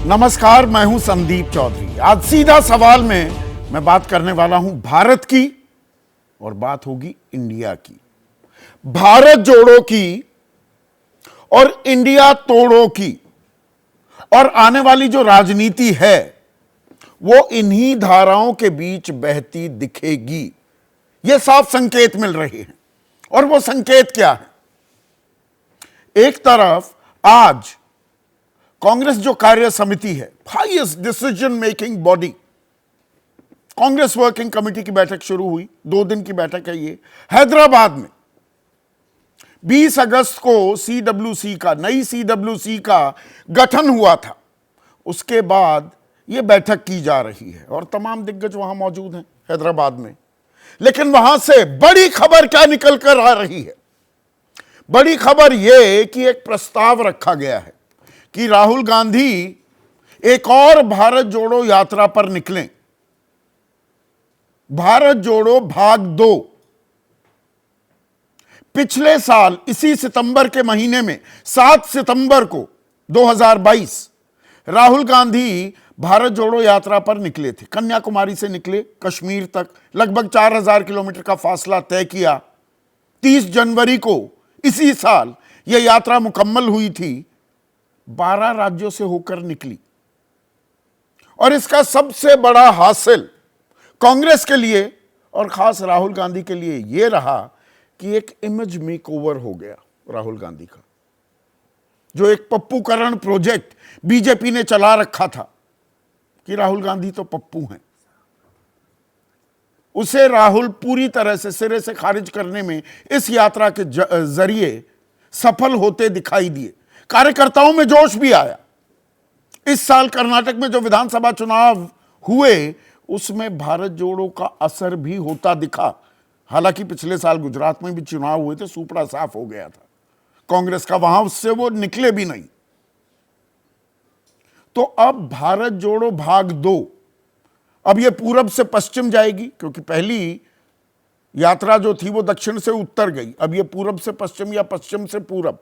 नमस्कार, मैं हूं संदीप चौधरी। आज सीधा सवाल में मैं बात करने वाला हूं भारत की, और बात होगी इंडिया की। भारत जोड़ो की और इंडिया तोड़ो की। और आने वाली जो राजनीति है वो इन्हीं धाराओं के बीच बहती दिखेगी। ये साफ संकेत मिल रहे हैं। और वो संकेत क्या है? एक तरफ आज कांग्रेस जो कार्य समिति है, highest decision making body, Congress working committee की बैठक शुरू हुई। 2 दिन की बैठक है ये, हैदराबाद में। 20 अगस्त को सीडब्ल्यूसी का, नई सीडब्ल्यूसी का गठन हुआ था। उसके बाद यह बैठक की जा रही है और तमाम दिग्गज वहां मौजूद हैं हैदराबाद में। लेकिन वहां से बड़ी खबर क्या निकल कर आ रही है? बड़ी खबर यह कि एक प्रस्ताव रखा गया है कि राहुल गांधी एक और भारत जोड़ो यात्रा पर निकलें। भारत जोड़ो भाग 2। पिछले साल इसी सितंबर के महीने में 7 सितंबर को 2022 राहुल गांधी भारत जोड़ो यात्रा पर निकले थे। कन्याकुमारी से निकले, कश्मीर तक लगभग 4000 किलोमीटर का फासला तय किया। 30 जनवरी को इसी साल यह यात्रा मुकम्मल हुई थी। 12 राज्यों से होकर निकली। और इसका सबसे बड़ा हासिल कांग्रेस के लिए और खास राहुल गांधी के लिए यह रहा कि एक इमेज मेकओवर हो गया राहुल गांधी का। जो एक पप्पूकरण प्रोजेक्ट बीजेपी ने चला रखा था कि राहुल गांधी तो पप्पू हैं, उसे राहुल पूरी तरह से सिरे से खारिज करने में इस यात्रा के जरिए सफल होते दिखाई दिए। कार्यकर्ताओं में जोश भी आया। इस साल कर्नाटक में जो विधानसभा चुनाव हुए उसमें भारत जोड़ो का असर भी होता दिखा। हालांकि पिछले साल गुजरात में भी चुनाव हुए थे, सुपड़ा साफ हो गया था कांग्रेस का, वहां उससे वो निकले भी नहीं। तो अब भारत जोड़ो भाग 2, अब ये पूरब से पश्चिम जाएगी, क्योंकि पहली यात्रा जो थी वो दक्षिण से उत्तर गई। अब ये पूरब से पश्चिम या पश्चिम से पूरब,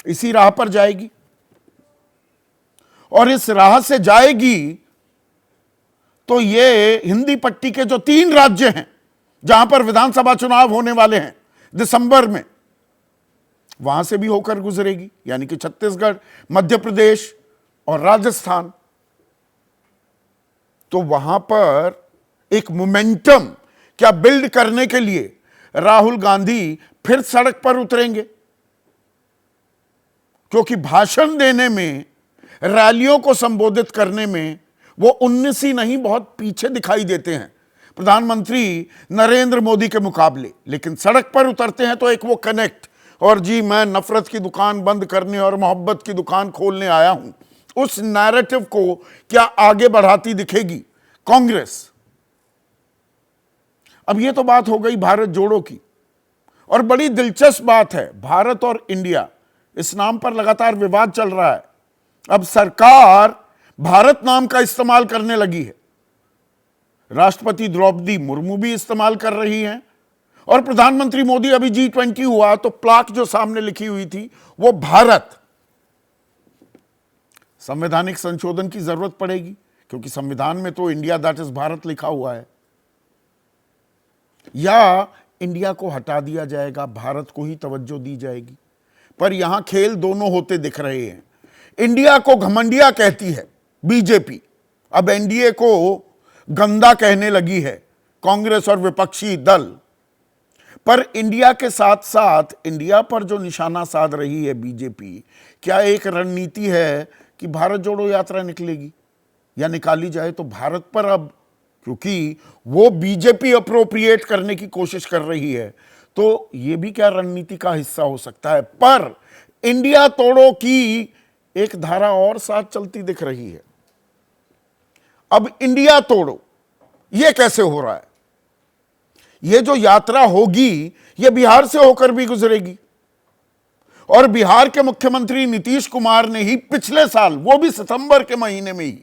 इसी राह पर जाएगी। और इस राह से जाएगी तो ये हिंदी पट्टी के जो 3 राज्य हैं जहां पर विधानसभा चुनाव होने वाले हैं दिसंबर में, वहां से भी होकर गुजरेगी। यानी कि छत्तीसगढ़, मध्य प्रदेश और राजस्थान। तो वहां पर एक मोमेंटम क्या बिल्ड करने के लिए राहुल गांधी फिर सड़क पर उतरेंगे, क्योंकि भाषण देने में, रैलियों को संबोधित करने में वो 19 ही नहीं, बहुत पीछे दिखाई देते हैं प्रधानमंत्री नरेंद्र मोदी के मुकाबले। लेकिन सड़क पर उतरते हैं तो एक वो कनेक्ट, और जी मैं नफरत की दुकान बंद करने और मोहब्बत की दुकान खोलने आया हूं, उस नैरेटिव को क्या आगे बढ़ाती दिखेगी कांग्रेस। अब ये तो बात हो गई भारत जोड़ो की। और बड़ी दिलचस्प बात है, भारत और इंडिया, इस नाम पर लगातार विवाद चल रहा है। अब सरकार भारत नाम का इस्तेमाल करने लगी है। राष्ट्रपति द्रौपदी मुर्मू भी इस्तेमाल कर रही हैं। और प्रधानमंत्री मोदी, अभी G20 हुआ तो प्लाक जो सामने लिखी हुई थी वो भारत। संवैधानिक संशोधन की जरूरत पड़ेगी, क्योंकि संविधान में तो इंडिया दैट इज भारत लिखा हुआ है। या इंडिया को हटा दिया जाएगा, भारत को ही तवज्जो दी जाएगी। पर यहां खेल दोनों होते दिख रहे हैं। इंडिया को घमंडिया कहती है बीजेपी, अब एनडीए को गंदा कहने लगी है कांग्रेस और विपक्षी दल। पर इंडिया के साथ साथ इंडिया पर जो निशाना साध रही है बीजेपी, क्या एक रणनीति है कि भारत जोड़ो यात्रा निकलेगी या निकाली जाए तो भारत पर, अब क्योंकि वो बीजेपी अप्रोप्रिएट करने की कोशिश कर रही है, तो ये भी क्या रणनीति का हिस्सा हो सकता है। पर इंडिया तोड़ो की एक धारा और साथ चलती दिख रही है। अब इंडिया तोड़ो ये कैसे हो रहा है? ये जो यात्रा होगी ये बिहार से होकर भी गुजरेगी। और बिहार के मुख्यमंत्री नीतीश कुमार ने ही पिछले साल, वो भी सितंबर के महीने में ही,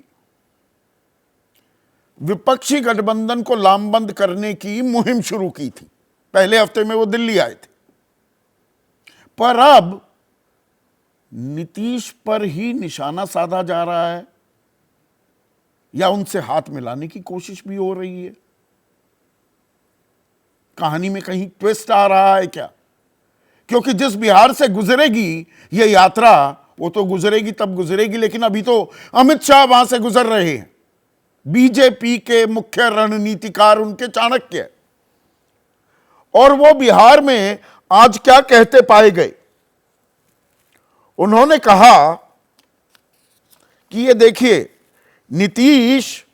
विपक्षी गठबंधन को लामबंद करने की मुहिम शुरू की थी। पहले हफ्ते में वो दिल्ली आए थे। पर अब नीतीश पर ही निशाना साधा जा रहा है या उनसे हाथ मिलाने की कोशिश भी हो रही है? कहानी में कहीं ट्विस्ट आ रहा है क्या? क्योंकि जिस बिहार से गुजरेगी ये यात्रा, वो तो गुजरेगी तब गुजरेगी, लेकिन अभी तो अमित शाह वहां से गुजर रहे हैं, बीजेपी के मुख्य रणनीतिकार, उनके चाणक्य। और वो बिहार में आज क्या कहते पाए गए? उन्होंने कहा कि ये देखिए, नीतीश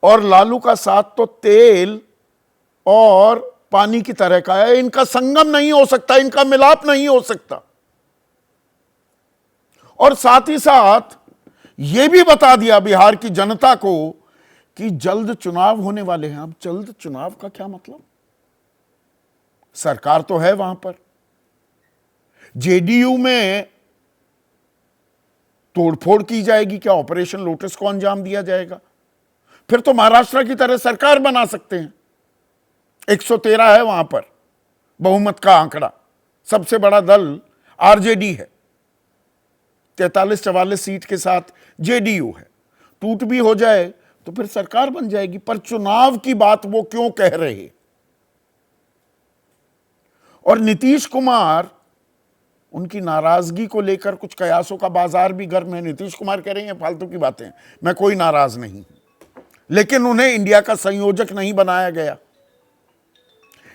और लालू का साथ तो तेल और पानी की तरह का है, इनका संगम नहीं हो सकता, इनका मिलाप नहीं हो सकता। और साथ ही साथ यह भी बता दिया बिहार की जनता को कि जल्द चुनाव होने वाले हैं। अब जल्द चुनाव का क्या मतलब? सरकार तो है वहां पर, जेडीयू में तोड़फोड़ की जाएगी क्या? ऑपरेशन लोटस को अंजाम दिया जाएगा? फिर तो महाराष्ट्र की तरह सरकार बना सकते हैं। 113 है वहां पर बहुमत का आंकड़ा, सबसे बड़ा दल आरजेडी है, 43-44 सीट के साथ जेडीयू है। टूट भी हो जाए तो फिर सरकार बन जाएगी। पर चुनाव की बात वो क्यों कह रहे? और नीतीश कुमार, उनकी नाराजगी को लेकर कुछ कयासों का बाजार भी गर्म है। नीतीश कुमार कह रहे हैं फालतू की बातें, मैं कोई नाराज नहीं, लेकिन उन्हें इंडिया का संयोजक नहीं बनाया गया।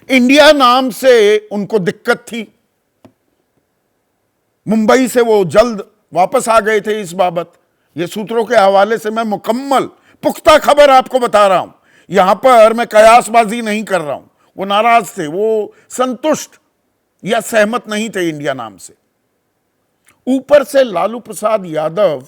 इंडिया नाम से उनको दिक्कत थी, मुंबई से वो जल्द वापस आ गए थे इस बाबत। ये सूत्रों के हवाले से मैं मुकम्मल पुख्ता खबर आपको बता रहा हूं, यहां पर मैं कयासबाजी नहीं कर रहा हूं। वो नाराज थे, वो संतुष्ट या सहमत नहीं थे इंडिया नाम से। ऊपर से लालू प्रसाद यादव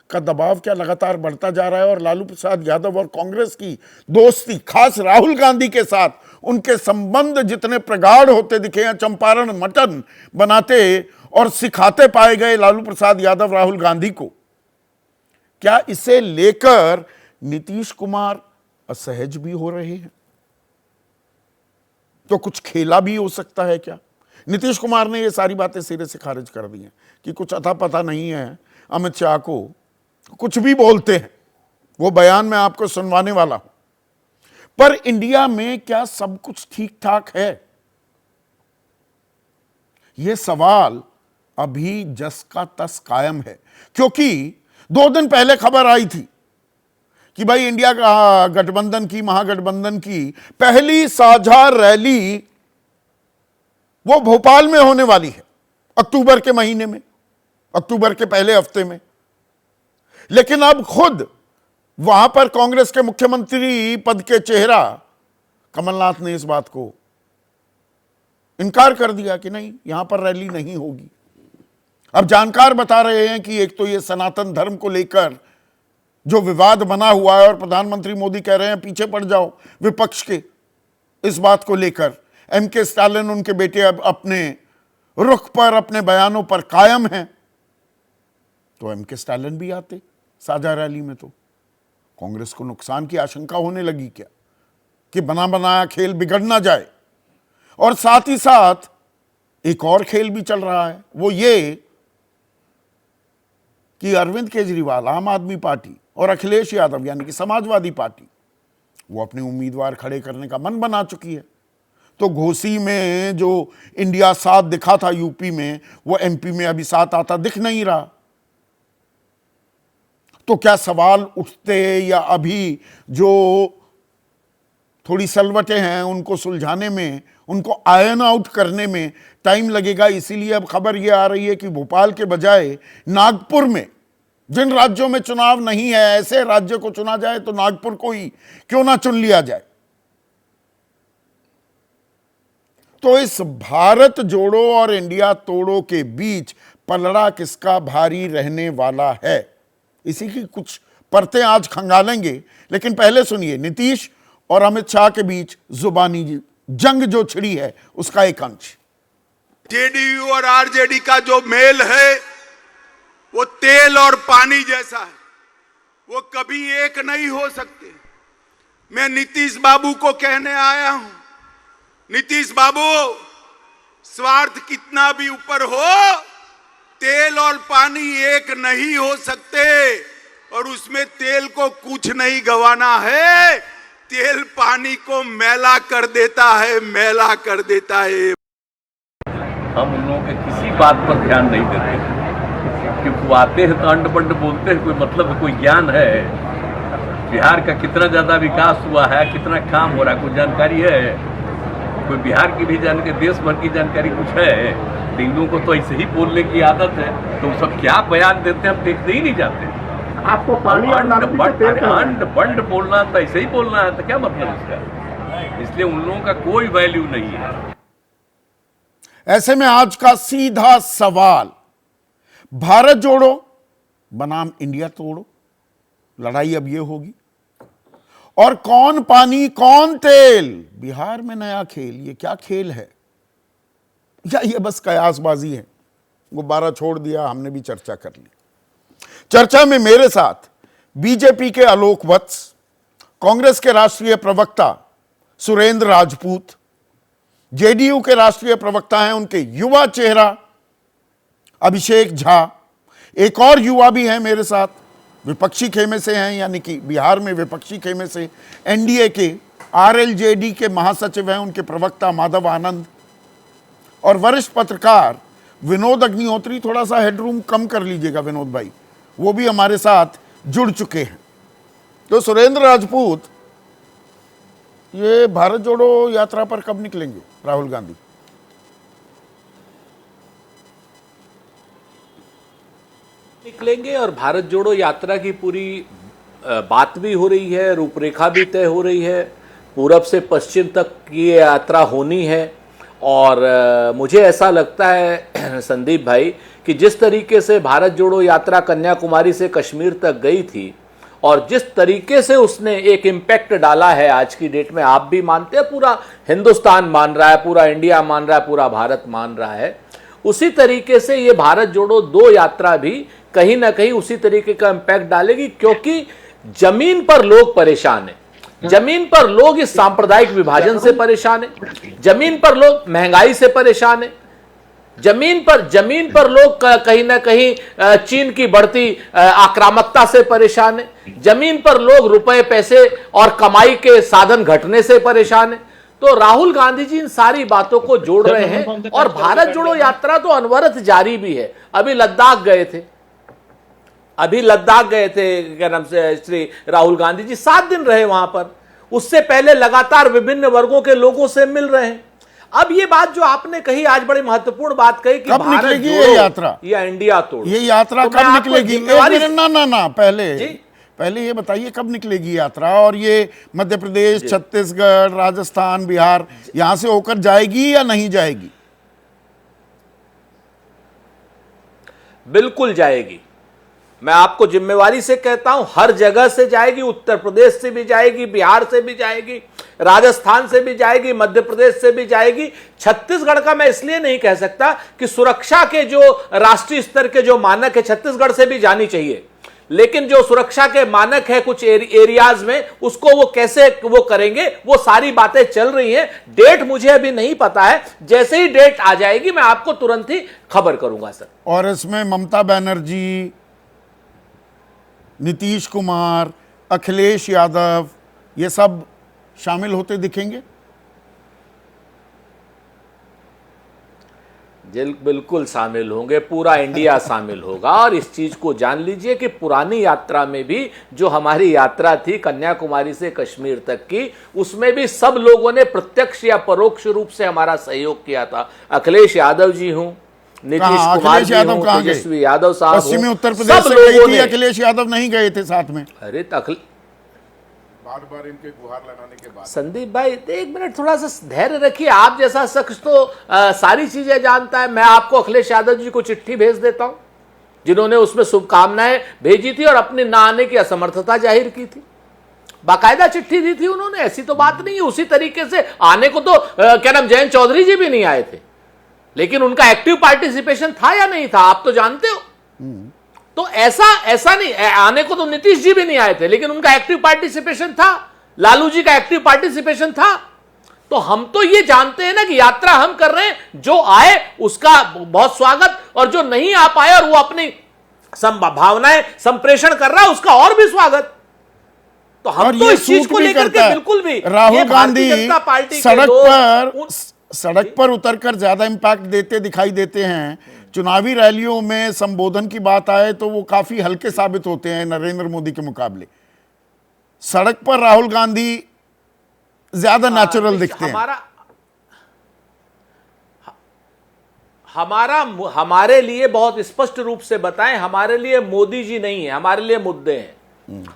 का दबाव क्या लगातार बढ़ता जा रहा है, और लालू प्रसाद यादव और कांग्रेस की दोस्ती, खास राहुल गांधी के साथ उनके संबंध जितने प्रगाढ़ होते दिखे हैं, चंपारण मटन बनाते और सिखाते पाए गए लालू प्रसाद यादव राहुल गांधी को। क्या इसे लेकर नीतीश कुमार असहज भी हो रहे हैं? तो कुछ खेला भी हो सकता है क्या? नीतीश कुमार ने ये सारी बातें सिरे से खारिज कर दी हैं कि कुछ अता पता नहीं है अमित शाह को, कुछ भी बोलते हैं। वो बयान मैं आपको सुनवाने वाला हूं। पर इंडिया में क्या सब कुछ ठीक ठाक है? यह सवाल अभी जस का तस कायम है, क्योंकि 2 दिन पहले खबर आई थी कि भाई इंडिया का गठबंधन की, महागठबंधन की पहली साझा रैली वो भोपाल में होने वाली है अक्टूबर के महीने में, अक्टूबर के पहले हफ्ते में। लेकिन अब खुद वहां पर कांग्रेस के मुख्यमंत्री पद के चेहरा कमलनाथ ने इस बात को इनकार कर दिया कि नहीं, यहां पर रैली नहीं होगी। अब जानकार बता रहे हैं कि एक तो ये सनातन धर्म को लेकर जो विवाद बना हुआ है, और प्रधानमंत्री मोदी कह रहे हैं पीछे पड़ जाओ विपक्ष के इस बात को लेकर। एमके स्टालिन, उनके बेटे, अब अपने रुख पर, अपने बयानों पर कायम हैं। तो एमके स्टालिन भी आते साझा रैली में, तो कांग्रेस को नुकसान की आशंका होने लगी क्या, कि बना बनाया खेल बिगड़ ना जाए। और साथ ही साथ एक और खेल भी चल रहा है, वो ये कि अरविंद केजरीवाल, आम आदमी पार्टी, और अखिलेश यादव यानी कि समाजवादी पार्टी, वो अपने उम्मीदवार खड़े करने का मन बना चुकी है। तो घोसी में जो इंडिया साथ दिखा था यूपी में, वो एमपी में अभी साथ आता दिख नहीं रहा। तो क्या सवाल उठते, या अभी जो थोड़ी सलवटें हैं उनको सुलझाने में, उनको आयन आउट करने में टाइम लगेगा? इसीलिए अब खबर यह आ रही है कि भोपाल के बजाय नागपुर में, जिन राज्यों में चुनाव नहीं है, ऐसे राज्य को चुना जाए तो नागपुर को ही क्यों ना चुन लिया जाए। तो इस भारत जोड़ो और इंडिया तोड़ो के बीच पलड़ा किसका भारी रहने वाला है, इसी की कुछ परतें आज खंगालेंगे। लेकिन पहले सुनिए नीतीश और अमित शाह के बीच जुबानी जंग जो छिड़ी है उसका एक अंश। जेडीयू और आरजेडी का जो मेल है वो तेल और पानी जैसा है, वो कभी एक नहीं हो सकते। मैं नीतीश बाबू को कहने आया हूं, नीतीश बाबू, स्वार्थ कितना भी ऊपर हो, तेल और पानी एक नहीं हो सकते और उसमें तेल को कुछ नहीं गंवाना है। तेल पानी को मैला कर देता है, मैला कर देता है। हम उन लोगों के किसी बात पर ध्यान नहीं देते क्योंकि वो आते हैं तो अंड बंड बोलते हैं, कोई मतलब है, कोई ज्ञान है, बिहार का कितना ज़्यादा विकास हुआ है, कितना काम हो रहा है, कोई जानकारी है, कोई बिहार की भी जानकारी, देश भर की जानकारी कुछ है। इन लोगों को तो ऐसे ही बोलने की आदत है, तो सब क्या बयान देते हैं हम देखते ही नहीं जाते। आपको पानी अंड बंड बोलना तो ऐसे ही बोलना है, तो क्या मतलब इसका? इसलिए उन लोगों का कोई वैल्यू नहीं है। ऐसे में आज का सीधा सवाल, भारत जोड़ो बनाम इंडिया तोड़ो, लड़ाई अब यह होगी। और कौन पानी कौन तेल, बिहार में नया खेल। ये क्या खेल है या ये बस कयासबाजी है? गुब्बारा छोड़ दिया, हमने भी चर्चा कर ली। चर्चा में मेरे साथ बीजेपी के आलोक वत्स, कांग्रेस के राष्ट्रीय प्रवक्ता सुरेंद्र राजपूत, जेडीयू के राष्ट्रीय प्रवक्ता हैं उनके युवा चेहरा अभिषेक झा, एक और युवा भी हैं मेरे साथ, विपक्षी खेमे से हैं, यानी कि बिहार में विपक्षी खेमे से एनडीए के आरएलजेडी के महासचिव हैं, उनके प्रवक्ता माधव आनंद, और वरिष्ठ पत्रकार विनोद अग्निहोत्री। थोड़ा सा हेडरूम कम कर लीजिएगा विनोद भाई, वो भी हमारे साथ जुड़ चुके हैं। तो सुरेंद्र राजपूत, ये भारत जोड़ो यात्रा पर कब निकलेंगे राहुल गांधी? निकलेंगे और भारत जोड़ो यात्रा की पूरी बात भी हो रही है, रूपरेखा भी तय हो रही है, पूरब से पश्चिम तक की यात्रा होनी है। और मुझे ऐसा लगता है संदीप भाई कि जिस तरीके से भारत जोड़ो यात्रा कन्याकुमारी से कश्मीर तक गई थी और जिस तरीके से उसने एक इम्पैक्ट डाला है आज की डेट में, आप भी मानते हैं, पूरा हिंदुस्तान मान रहा है, पूरा इंडिया मान रहा है, पूरा भारत मान रहा है, उसी तरीके से ये भारत जोड़ो दो यात्रा भी कहीं ना कहीं उसी तरीके का इम्पैक्ट डालेगी। क्योंकि जमीन पर लोग परेशान हैं, जमीन पर लोग इस सांप्रदायिक विभाजन से परेशान हैं, जमीन पर लोग महंगाई से परेशान हैं, जमीन पर लोग कहीं ना कहीं चीन की बढ़ती आक्रामकता से परेशान है, जमीन पर लोग रुपए पैसे और कमाई के साधन घटने से परेशान है। तो राहुल गांधी जी इन सारी बातों को जोड़ रहे हैं और भारत जोड़ो यात्रा तो अनवरत जारी भी है। अभी लद्दाख गए थे, क्या नाम से, श्री राहुल गांधी जी 7 दिन रहे वहां पर। उससे पहले लगातार विभिन्न वर्गों के लोगों से मिल रहे हैं। अब ये बात जो आपने कही, आज बड़ी महत्वपूर्ण बात कही कि कब निकलेगी ये यात्रा या इंडिया तोड़ो, ये यात्रा तो कब निकलेगी? ना पहले ये बताइए कब निकलेगी यात्रा, और ये मध्य प्रदेश, छत्तीसगढ़, राजस्थान, बिहार, यहां से होकर जाएगी या नहीं जाएगी? बिल्कुल जाएगी। मैं आपको जिम्मेवारी से कहता हूं, हर जगह से जाएगी। उत्तर प्रदेश से भी जाएगी, बिहार से भी जाएगी, राजस्थान से भी जाएगी, मध्य प्रदेश से भी जाएगी। छत्तीसगढ़ का मैं इसलिए नहीं कह सकता कि सुरक्षा के जो राष्ट्रीय स्तर के जो मानक है, छत्तीसगढ़ से भी जानी चाहिए, लेकिन जो सुरक्षा के मानक है कुछ एरियाज में, उसको वो कैसे वो करेंगे, वो सारी बातें चल रही हैं। डेट मुझे अभी नहीं पता है, जैसे ही डेट आ जाएगी मैं आपको तुरंत ही खबर करूंगा सर। और इसमें ममता बनर्जी, नीतीश कुमार, अखिलेश यादव, ये सब शामिल होते दिखेंगे? बिल्कुल शामिल होंगे, पूरा इंडिया शामिल होगा। और इस चीज को जान लीजिए कि पुरानी यात्रा में भी जो हमारी यात्रा थी कन्याकुमारी से कश्मीर तक की, उसमें भी सब लोगों ने प्रत्यक्ष या परोक्ष रूप से हमारा सहयोग किया था। अखिलेश यादव जी हूं, नीतीश कुमार जी हूं, तेजस्वी यादव साहब, पश्चिमी उत्तर प्रदेश से गई थी, अखिलेश यादव नहीं गए थे साथ में। अरे बार इनके गुहार लगाने के बाद संदीप भाई एक मिनट, थोड़ा सा धैर्य रखिए। आप जैसा शख्स तो सारी चीजें जानता है। मैं आपको अखिलेश यादव जी को चिट्ठी भेज देता हूं, जिन्होंने उसमें शुभकामनाएं भेजी थी और अपने ना आने की असमर्थता जाहिर की थी। बाकायदा चिट्ठी दी थी उन्होंने, ऐसी तो बात नहीं है। उसी तरीके से आने को तो क्या नाम, जयंत चौधरी जी भी नहीं आए थे, लेकिन उनका एक्टिव पार्टिसिपेशन था या नहीं था आप तो जानते हो। तो ऐसा नहीं, आने को तो नीतीश जी भी नहीं आए थे, लेकिन उनका एक्टिव पार्टिसिपेशन था, लालू जी का एक्टिव पार्टिसिपेशन था। तो हम तो ये जानते हैं ना कि यात्रा हम कर रहे हैं, जो आए उसका बहुत स्वागत, और जो नहीं आ पाया और वो अपनी भावनाएं संप्रेषण कर रहा है उसका और भी स्वागत। तो हम तो इस चीज को लेकर के बिल्कुल भी, राहुल गांधी जनता पार्टी सड़क पर उतरकर ज्यादा इंपैक्ट देते दिखाई देते हैं। चुनावी रैलियों में संबोधन की बात आए तो वो काफी हल्के साबित होते हैं नरेंद्र मोदी के मुकाबले। सड़क पर राहुल गांधी ज्यादा नेचुरल दिखते हैं। हमारे लिए बहुत स्पष्ट रूप से बताएं, हमारे लिए मोदी जी नहीं है, हमारे लिए मुद्दे हैं।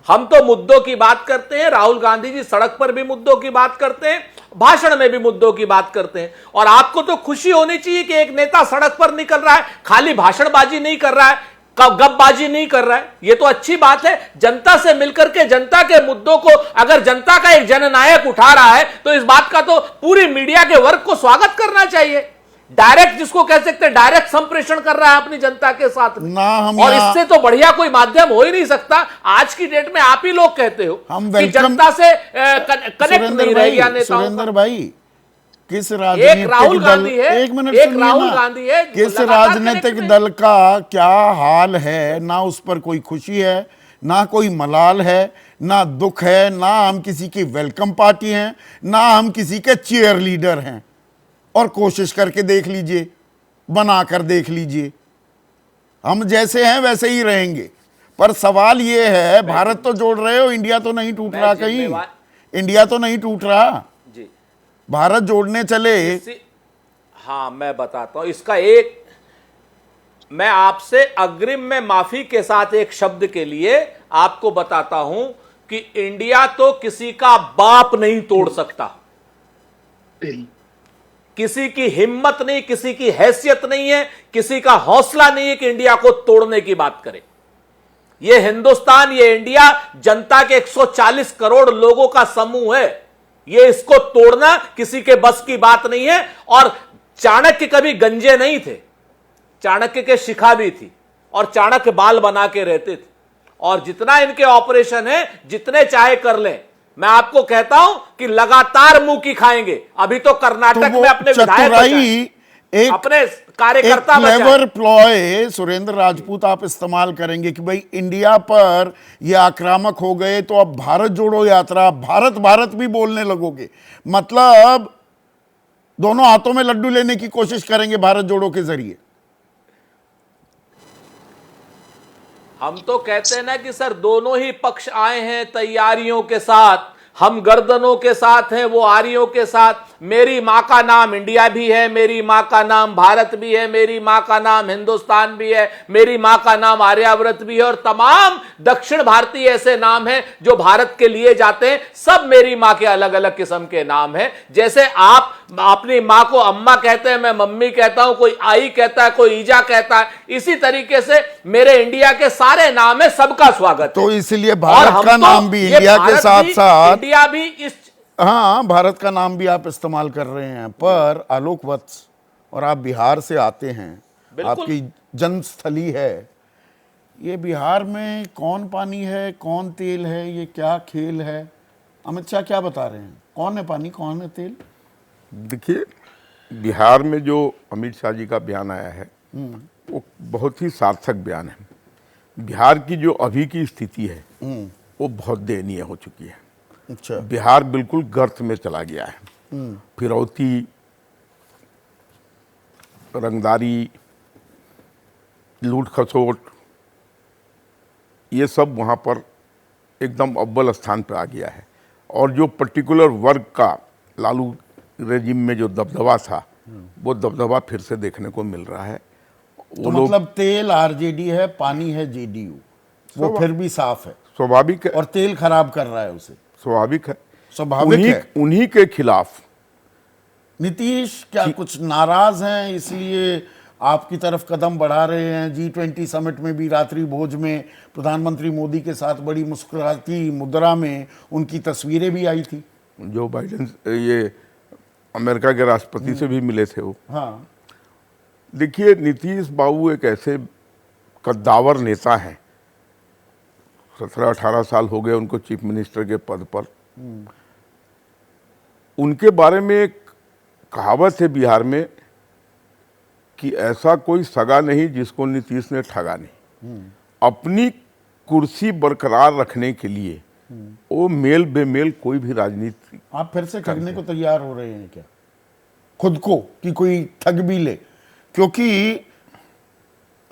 हम तो मुद्दों की बात करते हैं। राहुल गांधी जी सड़क पर भी मुद्दों की बात करते हैं, भाषण में भी मुद्दों की बात करते हैं। और आपको तो खुशी होनी चाहिए कि एक नेता सड़क पर निकल रहा है, खाली भाषणबाजी नहीं कर रहा है, गपबाजी नहीं कर रहा है। ये तो अच्छी बात है। जनता से मिलकर के जनता के मुद्दों को अगर जनता का एक जननायक उठा रहा है तो इस बात का तो पूरी मीडिया के वर्ग को स्वागत करना चाहिए। डायरेक्ट, जिसको कह सकते हैं डायरेक्ट संप्रेषण कर रहा है अपनी जनता के साथ में। ना हम और इससे तो बढ़िया कोई माध्यम हो ही नहीं सकता। आज की डेट में आप ही लोग कहते हो हम कि जनता से कनेक्ट नहीं रह गया नेताओं का। सुरेंद्र भाई, किस राजनीतिक राहुल दल, गांधी है, एक मिनट एक सुनिए राहुल ना, गांधी है, किस लगातार राजनीतिक कनेक्ट में। दल का क्या हाल है, ना उस पर कोई खुशी है, ना कोई मलाल है, ना दुख है, ना हम किसी की वेलकम पार्टी हैं, ना हम किसी के चीयर लीडर हैं। और कोशिश करके देख लीजिए, बनाकर देख लीजिए, हम जैसे हैं वैसे ही रहेंगे। पर सवाल ये है, भारत तो जोड़ रहे हो, इंडिया तो नहीं टूट रहा कहीं, इंडिया तो नहीं टूट रहा जी, भारत जोड़ने चले। हाँ, मैं बताता हूं इसका एक, मैं आपसे अग्रिम में माफी के साथ एक शब्द के लिए आपको बताता हूं कि इंडिया तो किसी का बाप नहीं तोड़ सकता। किसी की हिम्मत नहीं, किसी की हैसियत नहीं है, किसी का हौसला नहीं है कि इंडिया को तोड़ने की बात करे। यह हिंदुस्तान, यह इंडिया जनता के 140 करोड़ लोगों का समूह है। यह, इसको तोड़ना किसी के बस की बात नहीं है। और चाणक्य कभी गंजे नहीं थे, चाणक्य के शिखा भी थी, और चाणक्य बाल बना के रहते थे। और जितना इनके ऑपरेशन है, जितने चाहे कर लें, मैं आपको कहता हूं कि लगातार मुंह की खाएंगे। अभी तो कर्नाटक में अपने विधायक, अपने कार्यकर्ता, क्लेवर प्लॉय सुरेंद्र राजपूत आप इस्तेमाल करेंगे कि भाई इंडिया पर ये आक्रामक हो गए तो अब भारत जोड़ो यात्रा, भारत भारत भी बोलने लगोगे। मतलब दोनों हाथों में लड्डू लेने की कोशिश करेंगे भारत जोड़ो के जरिए। हम तो कहते हैं ना कि सर दोनों ही पक्ष आए हैं तैयारियों के साथ। हम गर्दनों के साथ हैं, वो आरियों के साथ। मेरी मां का नाम इंडिया भी है, मेरी मां का नाम भारत भी है, मेरी मां का नाम हिंदुस्तान भी है, मेरी मां का नाम आर्याव्रत भी है, और तमाम दक्षिण भारतीय ऐसे नाम हैं जो भारत के लिए जाते हैं। सब मेरी मां के अलग अलग किस्म के नाम हैं। जैसे आप अपनी मां को अम्मा कहते हैं, मैं मम्मी कहता हूं, कोई आई कहता है, कोई ईजा कहता है, इसी तरीके से मेरे इंडिया के सारे नाम है, सबका स्वागत। तो इसलिए भारत का नाम भी इंडिया के साथ साथ इंडिया भी इस, हाँ, भारत का नाम भी आप इस्तेमाल कर रहे हैं। पर आलोक वत्स, और आप बिहार से आते हैं, आपकी जन्मस्थली है, ये बिहार में कौन पानी है, कौन तेल है, ये क्या खेल है? अमित शाह क्या बता रहे हैं, कौन है पानी, कौन है तेल? देखिए, बिहार में जो अमित शाह जी का बयान आया है वो बहुत ही सार्थक बयान है। बिहार की जो अभी की स्थिति है वो बहुत दयनीय हो चुकी है। अच्छा, बिहार बिल्कुल गर्त में चला गया है। फिरौती, रंगदारी, लूट खसोट, ये सब वहाँ पर एकदम अव्वल स्थान पर आ गया है। और जो पर्टिकुलर वर्ग का लालू रेजिम में जो दबदबा था, वो दबदबा फिर से देखने को मिल रहा है। तो मतलब तेल आरजेडी है, पानी है जेडीयू, वो फिर भी साफ है, स्वाभाविक है, और तेल खराब कर रहा है उसे, स्वाभाविक है, स्वाभाविक है। उन्हीं के खिलाफ नीतीश क्या कुछ नाराज हैं, इसलिए आपकी तरफ कदम बढ़ा रहे हैं? G20 समिट में भी रात्रि भोज में प्रधानमंत्री मोदी के साथ बड़ी मुस्कुराती मुद्रा में उनकी तस्वीरें भी आई थी। जो बाइडेन, ये अमेरिका के राष्ट्रपति से भी मिले थे वो। हाँ, देखिए, नीतीश बाबू एक ऐसे कद्दावर नेता हैं, 17-18 साल हो गए उनको चीफ मिनिस्टर के पद पर। उनके बारे में एक कहावत है बिहार में कि ऐसा कोई सगा नहीं जिसको नीतीश ने ठगा नहीं। अपनी कुर्सी बरकरार रखने के लिए वो मेल बेमेल कोई भी राजनीति। आप फिर से ठगने को तैयार हो रहे हैं क्या खुद को कि कोई ठग भी ले? क्योंकि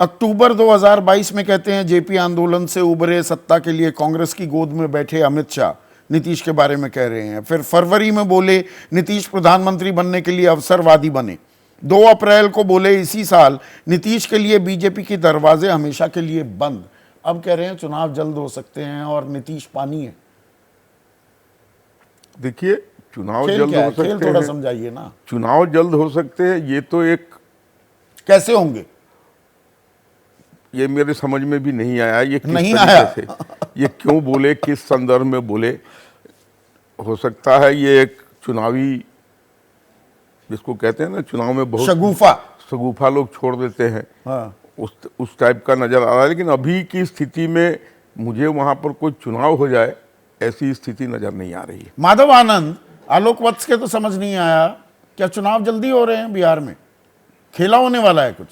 अक्टूबर 2022 में कहते हैं जेपी आंदोलन से उभरे सत्ता के लिए कांग्रेस की गोद में बैठे अमित शाह नीतीश के बारे में कह रहे हैं। फिर फरवरी में बोले नीतीश प्रधानमंत्री बनने के लिए अवसरवादी बने। 2 अप्रैल को बोले इसी साल नीतीश के लिए बीजेपी के दरवाजे हमेशा के लिए बंद। अब कह रहे हैं चुनाव जल्द हो सकते हैं और नीतीश पानी है। देखिए, चुनाव खेल जल्द क्या हो है? खेल सकते थोड़ा हैं, समझाइए ना। चुनाव जल्द हो सकते हैं, ये तो एक, कैसे होंगे? ये मेरे समझ में भी नहीं आया। ये किस नहीं तरीके आया। से, ये क्यों बोले, किस संदर्भ में बोले? हो सकता है ये एक चुनावी, जिसको कहते हैं ना चुनाव में बहुत शगुफा लोग छोड़ देते हैं, हाँ। उस टाइप का नजर आ रहा है। लेकिन अभी की स्थिति में मुझे वहां पर कोई चुनाव हो जाए ऐसी स्थिति नजर नहीं आ रही है। माधव आनंद, आलोक वत्स के तो समझ नहीं आया, क्या चुनाव जल्दी हो रहे हैं बिहार में? खेला होने वाला है कुछ?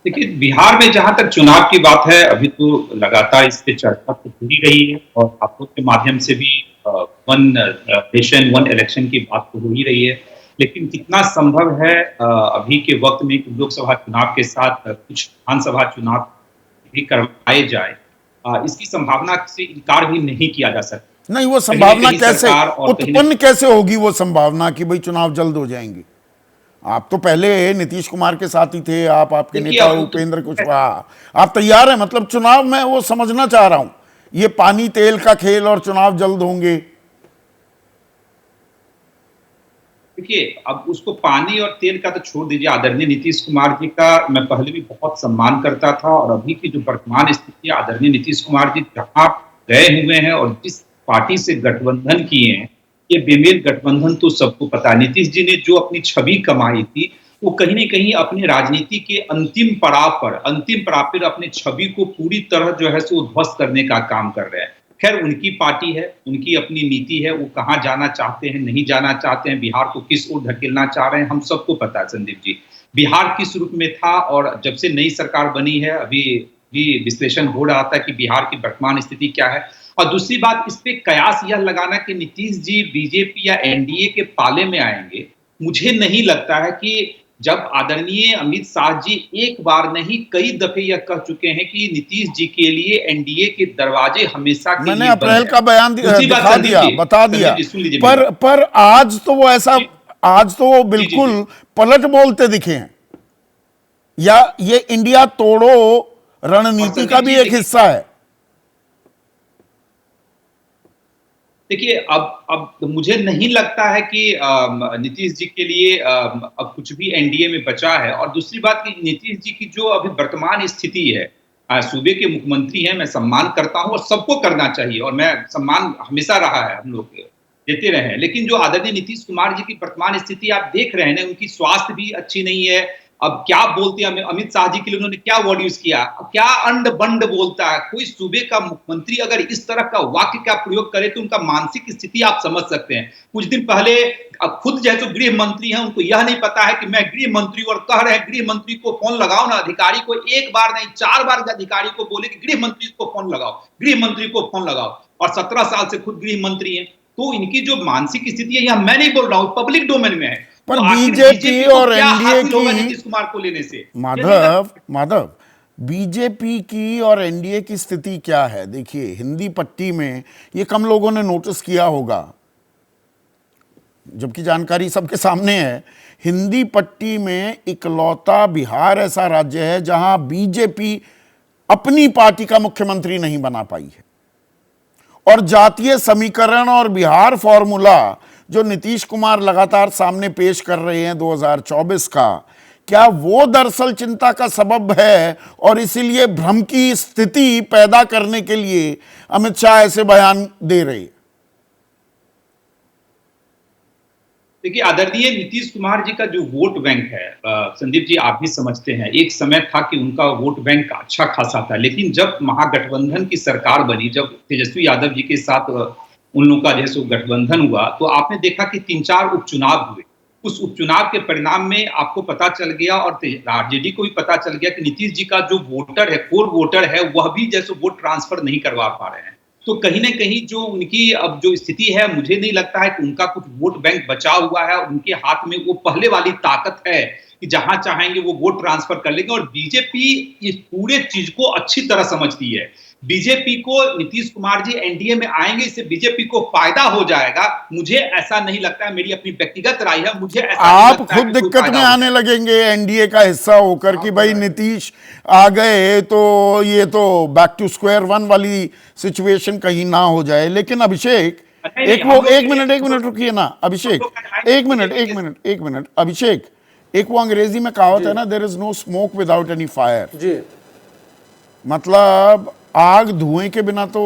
देखिए, बिहार में जहां तक चुनाव की बात है, अभी तो लगातार इस पे चर्चा तो हो ही रही है और आप लोग के माध्यम से भी वन नेशन वन इलेक्शन की बात तो हो ही रही है। लेकिन कितना संभव है अभी के वक्त में लोकसभा चुनाव के साथ कुछ विधानसभा चुनाव भी करवाए जाए, इसकी संभावना से इनकार भी नहीं किया जा सकता। नहीं, वो संभावना कैसे उत्पन्न कैसे होगी? वो संभावना कि भाई चुनाव जल्द हो जाएंगे। आप तो पहले नीतीश कुमार के साथ ही थे, आपके नेता उपेंद्र कुशवाहा, आप तैयार हैं? मतलब चुनाव में वो समझना चाह रहा हूं, ये पानी तेल का खेल और चुनाव जल्द होंगे। देखिए, अब उसको पानी और तेल का तो छोड़ दीजिए। आदरणीय नीतीश कुमार जी का मैं पहले भी बहुत सम्मान करता था और अभी की जो वर्तमान स्थिति, आदरणीय नीतीश कुमार जी जहां गए हुए हैं और जिस पार्टी से गठबंधन किए हैं, ये बेमेल गठबंधन तो सबको पता है। नीतीश जी ने जो अपनी छवि कमाई थी, वो कहीं न कहीं अपने राजनीति के अंतिम पड़ाव पर अपने छवि को पूरी तरह जो है सो ध्वस्त करने का काम कर रहे हैं। खैर, उनकी पार्टी है, उनकी अपनी नीति है, वो कहाँ जाना चाहते हैं, नहीं जाना चाहते हैं, बिहार को किस ओर धकेलना चाह रहे हैं, हम सबको पता है। संदीप जी, बिहार किस रूप में था और जब से नई सरकार बनी है, अभी भी विश्लेषण हो रहा था कि बिहार की वर्तमान स्थिति क्या है। और दूसरी बात, इस पे कयास यह लगाना कि नीतीश जी बीजेपी या एनडीए के पाले में आएंगे, मुझे नहीं लगता है कि जब आदरणीय अमित शाह जी एक बार नहीं कई दफे यह कह चुके हैं कि नीतीश जी के लिए एनडीए के दरवाजे हमेशा के लिए मैंने अप्रैल का बयान बता दिया, पर आज तो वो ऐसा, आज तो वो बिल्कुल पलट बोलते दिखे हैं। या ये इंडिया तोड़ो रणनीति का भी एक हिस्सा है? देखिए, अब मुझे नहीं लगता है कि नीतीश जी के लिए अब कुछ भी एनडीए में बचा है। और दूसरी बात कि नीतीश जी की जो अभी वर्तमान स्थिति है, सूबे के मुख्यमंत्री हैं, मैं सम्मान करता हूं और सबको करना चाहिए और मैं सम्मान हमेशा रहा है, हम लोग देते रहे हैं। लेकिन जो आदरणीय नीतीश कुमार जी की वर्तमान स्थिति आप देख रहे हैं, उनकी स्वास्थ्य भी अच्छी नहीं है। अब क्या बोलते हैं अमित शाह जी के लिए, उन्होंने क्या वर्ड यूज किया, क्या अंड बंड बोलता है। कोई सूबे का मुख्यमंत्री अगर इस तरह का वाक्य का प्रयोग करे तो उनका मानसिक स्थिति आप समझ सकते हैं। कुछ दिन पहले अब खुद जैसे गृह मंत्री हैं, उनको यह नहीं पता है कि मैं गृह मंत्री, और कह रहे हैं गृह मंत्री को फोन लगाओ ना। अधिकारी को एक बार नहीं 4 बार अधिकारी को बोले कि गृह मंत्री को फोन लगाओ, गृह मंत्री को फोन लगाओ, और 17 साल से खुद गृह मंत्री हैं। तो इनकी जो मानसिक स्थिति है, यह मैं नहीं बोल रहा हूं, पब्लिक डोमेन में है। पर बीजेपी और एनडीए की, नीतीश कुमार को लेने से माधव बीजेपी की और एनडीए की स्थिति क्या है? देखिए, हिंदी पट्टी में ये कम लोगों ने नोटिस किया होगा, जबकि जानकारी सबके सामने है। हिंदी पट्टी में इकलौता बिहार ऐसा राज्य है जहां बीजेपी अपनी पार्टी का मुख्यमंत्री नहीं बना पाई है। और जातीय समीकरण और बिहार फॉर्मूला जो नीतीश कुमार लगातार सामने पेश कर रहे हैं 2024 का, क्या वो दरअसल चिंता का सबब है और इसीलिए भ्रम की स्थिति पैदा करने के लिए अमित शाह ऐसे बयान दे रहे हैं? देखिए आदरणीय नीतीश कुमार जी का जो वोट बैंक है, संदीप जी आप भी समझते हैं, एक समय था कि उनका वोट बैंक अच्छा खासा था, लेकिन जब महागठबंधन की सरकार बनी, जब तेजस्वी यादव जी के साथ उन लोगों का जैसे गठबंधन हुआ, तो आपने देखा कि 3-4 उपचुनाव हुए। उस उपचुनाव के परिणाम में आपको पता चल गया और आरजेडी को भी पता चल गया कि नीतीश जी का जो वोटर है, कोर वोटर है, वह भी जैसे वोट ट्रांसफर नहीं करवा पा रहे हैं। तो कहीं ना कहीं जो उनकी अब जो स्थिति है, मुझे नहीं लगता है कि उनका कुछ वोट बैंक बचा हुआ है और उनके हाथ में वो पहले वाली ताकत है कि जहां चाहेंगे वो वोट ट्रांसफर कर लेंगे। और बीजेपी इस पूरे चीज को अच्छी तरह समझती है। बीजेपी को नीतीश कुमार जी एनडीए में आएंगे, इससे बीजेपी को फायदा हो जाएगा। मुझे ऐसा नहीं लगता है, मेरी अपनी व्यक्तिगत राय है, मुझे ऐसा नहीं आप लगता है खुद कि कोई दिक्कत फायदा में हो आने जाएगा। लगेंगे एनडीए का हिस्सा होकर कि भाई नीतीश आ गए तो ये तो बैक टू स्क्वायर वन वाली सिचुएशन कहीं ना हो जाए। लेकिन अभिषेक, नहीं, एक हम वो लोग एक मिनट रुकिए ना अभिषेक, एक मिनट अभिषेक, एक वो अंग्रेजी में कहावत है ना, there is no smoke without any fire. जी मतलब आग धुएं के बिना तो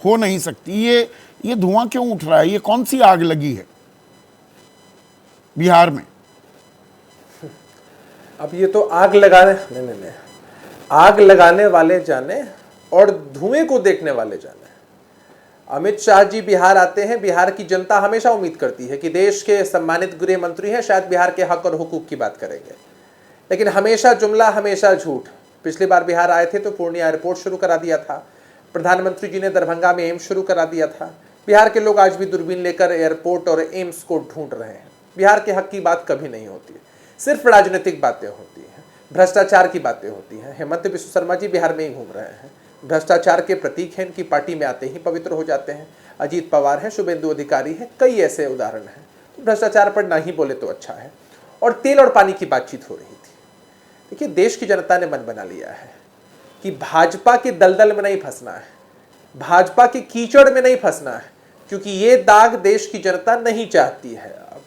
हो नहीं सकती। ये धुआं क्यों उठ रहा है? ये कौन सी आग लगी है बिहार में? अब ये तो आग लगाने नहीं, आग लगाने वाले जाने और धुएं को देखने वाले जाने। अमित शाह जी बिहार आते हैं, बिहार की जनता हमेशा उम्मीद करती है कि देश के सम्मानित गृह मंत्री हैं, शायद बिहार के हक और हुकूक की बात करेंगे, लेकिन हमेशा जुमला, हमेशा झूठ। पिछली बार बिहार आए थे तो पूर्णिया एयरपोर्ट शुरू करा दिया था, प्रधानमंत्री जी ने दरभंगा में एम्स शुरू करा दिया था। बिहार के लोग आज भी दूरबीन लेकर एयरपोर्ट और एम्स को ढूंढ रहे हैं। बिहार के हक की बात कभी नहीं होती है, सिर्फ राजनीतिक बातें होती हैं, भ्रष्टाचार की बातें होती हैं। हेमंत बिस्व शर्मा जी बिहार में ही घूम रहे हैं, भ्रष्टाचार के प्रतीक हैं, इनकी पार्टी में आते ही पवित्र हो जाते हैं। अजीत पवार है, शुभेंदु अधिकारी है, कई ऐसे उदाहरण हैं। तो भ्रष्टाचार पर ना ही बोले तो अच्छा है। और तेल और पानी की बातचीत हो रही थी। देखिए देश की जनता ने मन बना लिया है कि भाजपा के दलदल में नहीं फंसना है, भाजपा के कीचड़ में नहीं फंसना है, क्योंकि ये दाग देश की जनता नहीं चाहती है अब।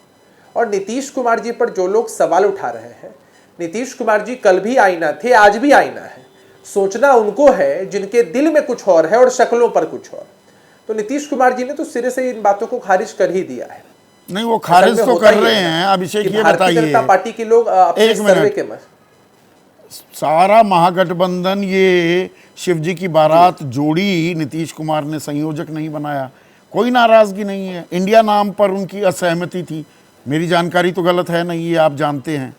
और नीतीश कुमार जी पर जो लोग सवाल उठा रहे हैं, नीतीश कुमार जी कल भी आईना थे, आज भी आईना है। सोचना उनको है जिनके दिल में कुछ और है और शक्लों पर कुछ और। तो नीतीश कुमार जी ने तो सिरे से इन बातों को खारिज कर ही दिया है। नहीं, वो खारिज तो कर रहे हैं। अभिषेक ये भारतीय जनता बताइए, पार्टी के लोग अपने एक सर्वे मिनट, के सारा महागठबंधन ये शिवजी की बारात जोड़ी नीतीश कुमार ने संयोजक नहीं बनाया, कोई नाराजगी नहीं है। इंडिया नाम पर उनकी असहमति थी, मेरी जानकारी तो गलत है नहीं, ये आप जानते हैं।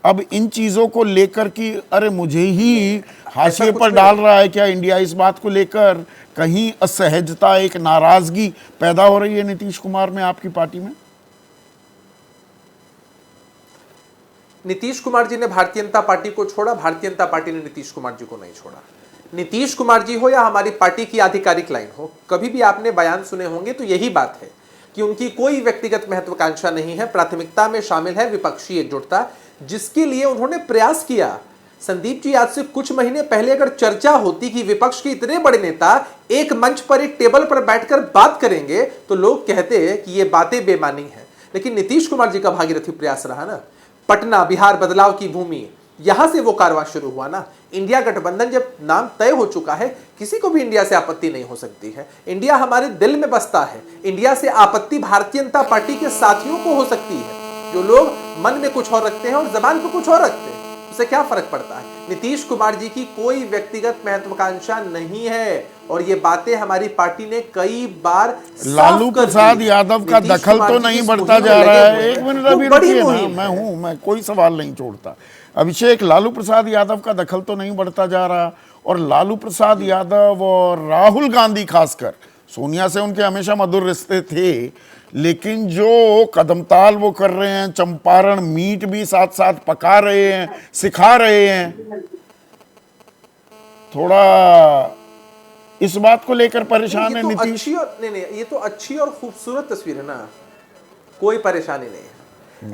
अब इन चीजों को लेकर कि अरे मुझे ही हाशिए पर डाल रहा है क्या इंडिया, इस बात को लेकर कहीं असहजता, एक नाराजगी पैदा हो रही है नीतीश कुमार में, आपकी पार्टी में? नीतीश कुमार जी ने भारतीय जनता पार्टी को छोड़ा, भारतीय जनता पार्टी ने नीतीश कुमार जी को नहीं छोड़ा। नीतीश कुमार जी हो या हमारी पार्टी की आधिकारिक लाइन हो, कभी भी आपने बयान सुने होंगे तो यही बात है कि उनकी कोई व्यक्तिगत महत्वाकांक्षा नहीं है। प्राथमिकता में शामिल है विपक्षी एकजुटता, जिसके लिए उन्होंने प्रयास किया। संदीप जी, आज से कुछ महीने पहले अगर चर्चा होती कि विपक्ष के इतने बड़े नेता एक मंच पर, एक टेबल पर बैठकर बात करेंगे, तो लोग कहते कि ये बातें बेमानी है। लेकिन नीतीश कुमार जी का भागीरथी प्रयास रहा ना। पटना, बिहार बदलाव की भूमि, यहां से वो कारवां शुरू हुआ ना। इंडिया गठबंधन जब नाम तय हो चुका है, किसी को भी इंडिया से आपत्ति नहीं हो सकती है। इंडिया हमारे दिल में बसता है। इंडिया से आपत्ति भारतीय जनता पार्टी के साथियों को हो सकती है, जो लोग मन में कुछ और रखते हैं और जबान पर कुछ और रखते हैं। उससे क्या फर्क पड़ता है? नीतीश कुमार जी की कोई व्यक्तिगत महत्वाकांक्षा नहीं है, और ये बातें हमारी पार्टी ने कई बार लालू प्रसाद यादव का दखल तो नहीं बढ़ता जा रहा है? एक मिनट अभी रुकिए ना, मैं कोई सवाल नहीं छोड़ता। अभिषेक, लालू प्रसाद यादव का दखल तो नहीं बढ़ता जा रहा, और लालू प्रसाद यादव और राहुल गांधी खासकर, सोनिया से उनके हमेशा मधुर रिश्ते थे, लेकिन जो कदमताल वो कर रहे हैं, चंपारण मीट भी साथ साथ पका रहे हैं, सिखा रहे हैं, थोड़ा इस बात को लेकर परेशान है नीतीश? नहीं, ये तो अच्छी और खूबसूरत तस्वीर है ना, कोई परेशानी नहीं है।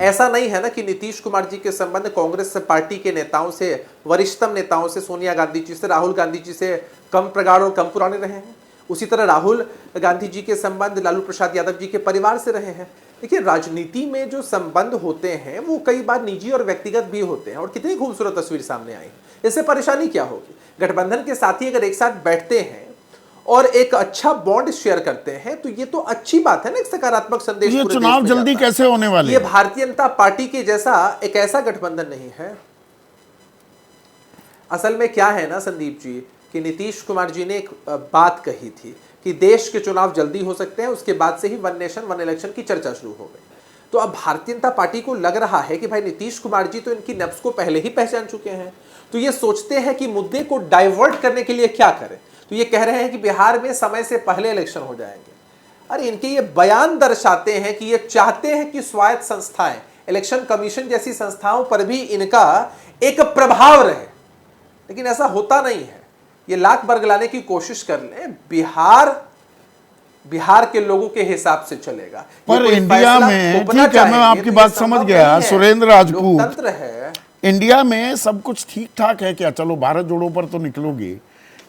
ऐसा नहीं है ना कि नीतीश कुमार जी के संबंध कांग्रेस पार्टी के नेताओं से, वरिष्ठतम नेताओं से, सोनिया गांधी जी से, राहुल गांधी जी से कम प्रगाढ़ और कम पुराने रहे हैं। उसी तरह राहुल गांधी जी के संबंध लालू प्रसाद यादव जी के परिवार से रहे हैं। देखिए, राजनीति में जो संबंध होते हैं वो कई बार निजी और व्यक्तिगत भी होते हैं, और कितनी खूबसूरत तस्वीर सामने आई। इससे परेशानी क्या होगी? गठबंधन के साथी अगर एक साथ बैठते हैं और एक अच्छा बॉन्ड शेयर करते हैं, तो ये तो अच्छी बात है ना, एक सकारात्मक संदेश ये पूरे चुनाव देश में जल्दी जाता है। कैसे होने वाले ये हैं? भारतीय जनता पार्टी के जैसा एक ऐसा गठबंधन नहीं है। असल में क्या है ना संदीप जी, कि नीतीश कुमार जी ने एक बात कही थी कि देश के चुनाव जल्दी हो सकते हैं, उसके बाद से ही वन नेशन वन इलेक्शन की चर्चा शुरू हो गई। तो अब भारतीय जनता पार्टी को लग रहा है कि भाई नीतीश कुमार जी तो इनकी नब्ज को पहले ही पहचान चुके हैं, तो ये सोचते हैं कि मुद्दे को डाइवर्ट करने के लिए क्या करें। तो ये कह रहे हैं कि बिहार में समय से पहले इलेक्शन हो जाएंगे। अरे इनके ये बयान दर्शाते हैं कि ये चाहते हैं कि स्वायत्त संस्थाएं, इलेक्शन कमीशन जैसी संस्थाओं पर भी इनका एक प्रभाव रहे, लेकिन ऐसा होता नहीं है। ये लाख बरगलाने की कोशिश कर ले, बिहार के लोगों के हिसाब से चलेगा। ये पर कोई इंडिया फैसला में, थोपना ठीक है, मैं चाहेंगे आपकी तो बात ये समझ संभव गया, नहीं है। सुरेंद्र राजपूत। लोकतंत्र है। इंडिया में सब कुछ ठीक ठाक है क्या? चलो भारत जोड़ो पर तो निकलोगे,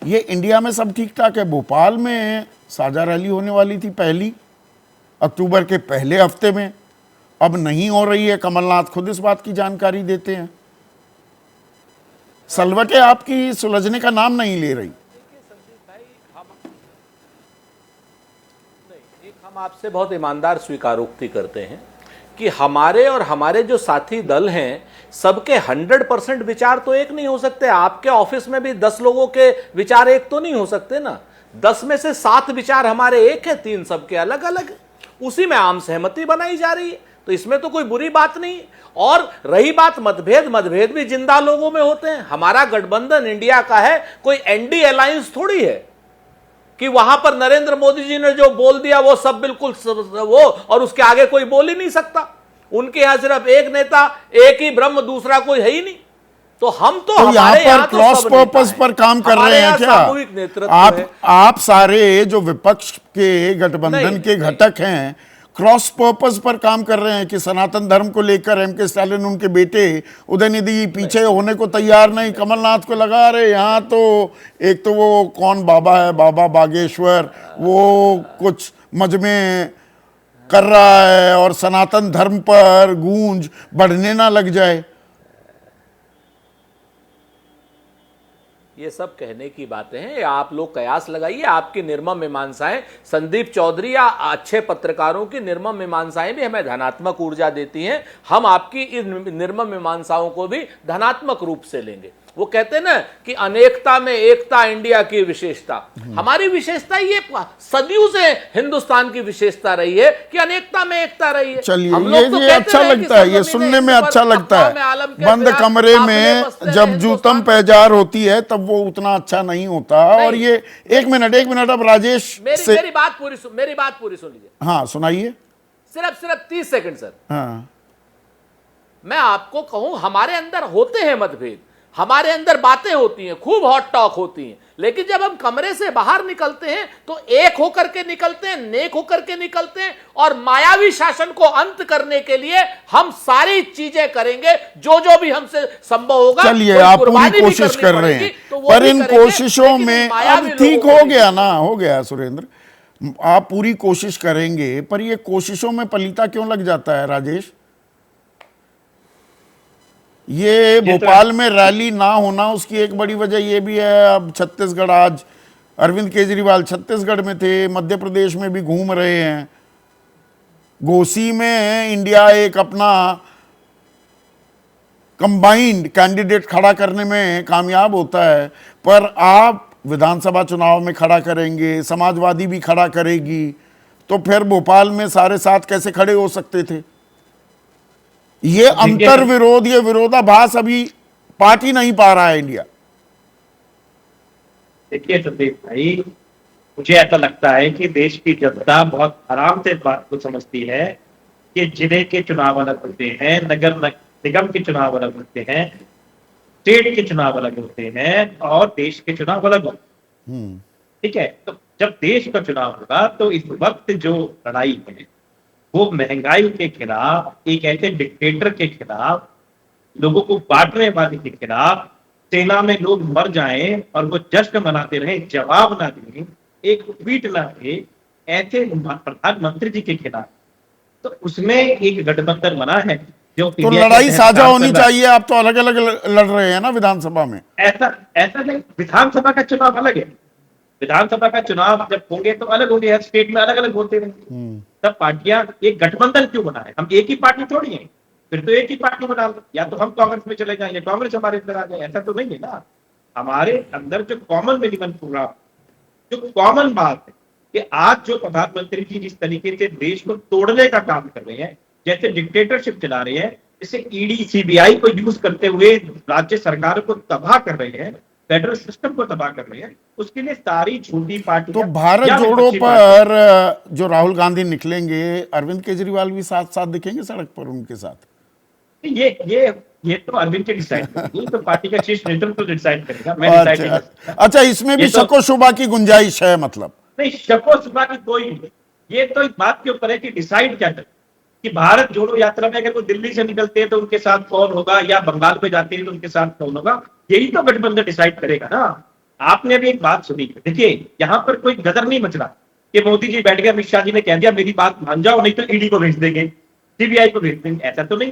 ये इंडिया में सब ठीक ठाक है। भोपाल में साझा रैली होने वाली थी 1 अक्टूबर के पहले हफ्ते में, अब नहीं हो रही है। कमलनाथ खुद इस बात की जानकारी देते हैं। सलवटें आपकी सुलझने का नाम नहीं ले रही। हम आपसे बहुत ईमानदार स्वीकारोक्ति करते हैं कि हमारे और हमारे जो साथी दल हैं, सबके 100% विचार तो एक नहीं हो सकते। आपके ऑफिस में भी 10 लोगों के विचार एक तो नहीं हो सकते ना। 10 में से 7 विचार हमारे एक है, 3 सबके अलग अलग, उसी में आम सहमति बनाई जा रही है। तो इसमें तो कोई बुरी बात नहीं। और रही बात मतभेद, मतभेद भी जिंदा लोगों में होते हैं। हमारा गठबंधन इंडिया का है, कोई एनडी अलायंस थोड़ी है कि वहां पर नरेंद्र मोदी जी ने जो बोल दिया वो सब बिल्कुल वो, और उसके आगे कोई बोल ही नहीं सकता। उनके यहां सिर्फ एक नेता, एक ही ब्रह्म, दूसरा कोई है ही नहीं। तो हम तो यहाँ हमारे पर क्रॉस पर्पस पर काम कर रहे हैं क्या? सामूहिक नेतृत्व है। आप सारे जो विपक्ष के गठबंधन के घटक हैं, क्रॉस पर्पस पर काम कर रहे हैं कि सनातन धर्म को लेकर एमके स्टालिन, उनके बेटे उदयनिधि पीछे होने को तैयार नहीं, कमलनाथ को लगा रहे। यहाँ तो एक तो वो कौन बाबा है, बाबा बागेश्वर, वो कुछ मजमे कर रहा है, और सनातन धर्म पर गूंज बढ़ने ना लग जाए। ये सब कहने की बातें हैं। आप लोग कयास लगाइए। आपकी निर्मम मीमांसाएं, संदीप चौधरी या अच्छे पत्रकारों की निर्मम मीमांसाएं भी हमें धनात्मक ऊर्जा देती हैं। हम आपकी इन निर्मम मीमांसाओं को भी धनात्मक रूप से लेंगे। वो कहते हैं ना कि अनेकता में एकता इंडिया की विशेषता। हमारी विशेषता ये सदियों से हिंदुस्तान की विशेषता रही है कि अनेकता में एकता रही है। चलिए, हम लोग तो ये कहते अच्छा रहे कि लगता है, ये सरजमीन सुनने में इस पर अच्छा लगता अक़वाम आलम है। के बंद बयान कमरे काफिले में बसते हैं जब हिंदुस्तान जूतम पैजार होती है तब वो उतना अच्छा नहीं होता। और ये एक मिनट अब राजेश से मेरी बात पूरी सुन लीजिए। हाँ सुनाइए। सिर्फ 30 सेकंड सर। हाँ, मैं आपको कहूं, हमारे अंदर होते हैं मतभेद, हमारे अंदर बातें होती हैं, खूब हॉट टॉक होती हैं, लेकिन जब हम कमरे से बाहर निकलते हैं तो एक होकर के निकलते हैं, नेक होकर के निकलते हैं। और मायावी शासन को अंत करने के लिए हम सारी चीजें करेंगे, जो भी हमसे संभव होगा। चलिए, कोई आप कुर्बानी पूरी भी कोशिश करनी कर रहे पड़ेगी, हैं, तो वो पर भी इन करेंगे, कोशिशों लेकिन में मायावी अब ठीक लोगों हो को गया ना, हो गया सुरेंद्र। आप पूरी कोशिश करेंगे, पर ये कोशिशों में पलीता क्यों लग जाता है राजेश? ये भोपाल में रैली ना होना, उसकी एक बड़ी वजह ये भी है। अब छत्तीसगढ़, आज अरविंद केजरीवाल छत्तीसगढ़ में थे, मध्य प्रदेश में भी घूम रहे हैं। घोसी में इंडिया एक अपना कंबाइंड कैंडिडेट खड़ा करने में कामयाब होता है, पर आप विधानसभा चुनाव में खड़ा करेंगे, समाजवादी भी खड़ा करेगी, तो फिर भोपाल में सारे साथ कैसे खड़े हो सकते थे? ये अंतर विरोध, ये विरोधाभास अभी पार्टी नहीं पा रहा है इंडिया। देखिए संदीप भाई, मुझे ऐसा लगता है कि देश की जनता बहुत आराम से इस बात को समझती है कि जिले के चुनाव अलग होते हैं, नगर निगम के चुनाव अलग होते हैं, स्टेट के चुनाव अलग होते हैं, और देश के चुनाव अलग होते हैं। ठीक है, तो जब देश का चुनाव होगा तो इस वक्त जो लड़ाई है वो महंगाई के खिलाफ, एक ऐसे डिक्टेटर के खिलाफ, लोगों को बांटने वाले के खिलाफ, सेना में लोग मर जाएं और वो जश्न मनाते रहे, जवाब ना दें, एक ट्वीट ना दे, ऐसे प्रधानमंत्री जी के खिलाफ, तो उसमें एक गठबंधन बना है जो तो लड़ाई साझा होनी चाहिए। आप तो अलग अलग लड़ रहे हैं ना विधानसभा में। ऐसा नहीं, विधानसभा का चुनाव अलग है, विधानसभा का चुनाव जब होंगे तो अलग होंगे, हर स्टेट में अलग अलग होते रहेंगे। तब पार्टियां एक गठबंधन क्यों बनाए? हम एक ही पार्टी थोड़ी है, फिर तो एक ही पार्टी बना लो, या तो हम कांग्रेस में चले जाए या कांग्रेस हमारे अंदर आ जाए, ऐसा तो नहीं है ना। हमारे अंदर जो कॉमन मिनिमम प्रोग्राम, जो कॉमन बात है कि आज जो प्रधानमंत्री जी जिस तरीके से देश को तोड़ने का काम कर रहे हैं, जैसे डिक्टेटरशिप चला रहे हैं, जैसे ईडी सीबीआई को यूज करते हुए राज्य सरकारों को तबाह कर रहे हैं, फेडरल सिस्टम को तबाह कर रहे हैं, उसके लिए सारी छोटी पार्टी तो भारत जोड़ो पर जो राहुल गांधी निकलेंगे, अरविंद केजरीवाल भी साथ साथ दिखेंगे सड़क पर उनके साथ? ये तो अरविंद के डिसाइड करेंगे, ये तो पार्टी का शीर्ष नेतृत्व डिसाइड करेगा, मैं डिसाइड नहीं कर सकता। अच्छा, इसमें भी शको शुबा की गुंजाइश है? मतलब नहीं, शको शुबा की कोई नहीं, ये तो इस बात के ऊपर है कि डिसाइड क्या करें कि भारत जोड़ो यात्रा में अगर वो दिल्ली से निकलते हैं तो उनके साथ कौन होगा, या बंगाल में जाते हैं तो उनके साथ कौन होगा, यही तो गठबंधन डिसाइड करेगा ना। आपने भी एक बात सुनी, देखिए यहाँ पर कोई गदर नहीं मच रहा कि मोदी जी बैठ गए, अमित शाह जी ने कह दिया मेरी बात मान जाओ, नहीं तो ईडी को भेज देंगे, सीबीआई को भेज देंगे, ऐसा तो नहीं।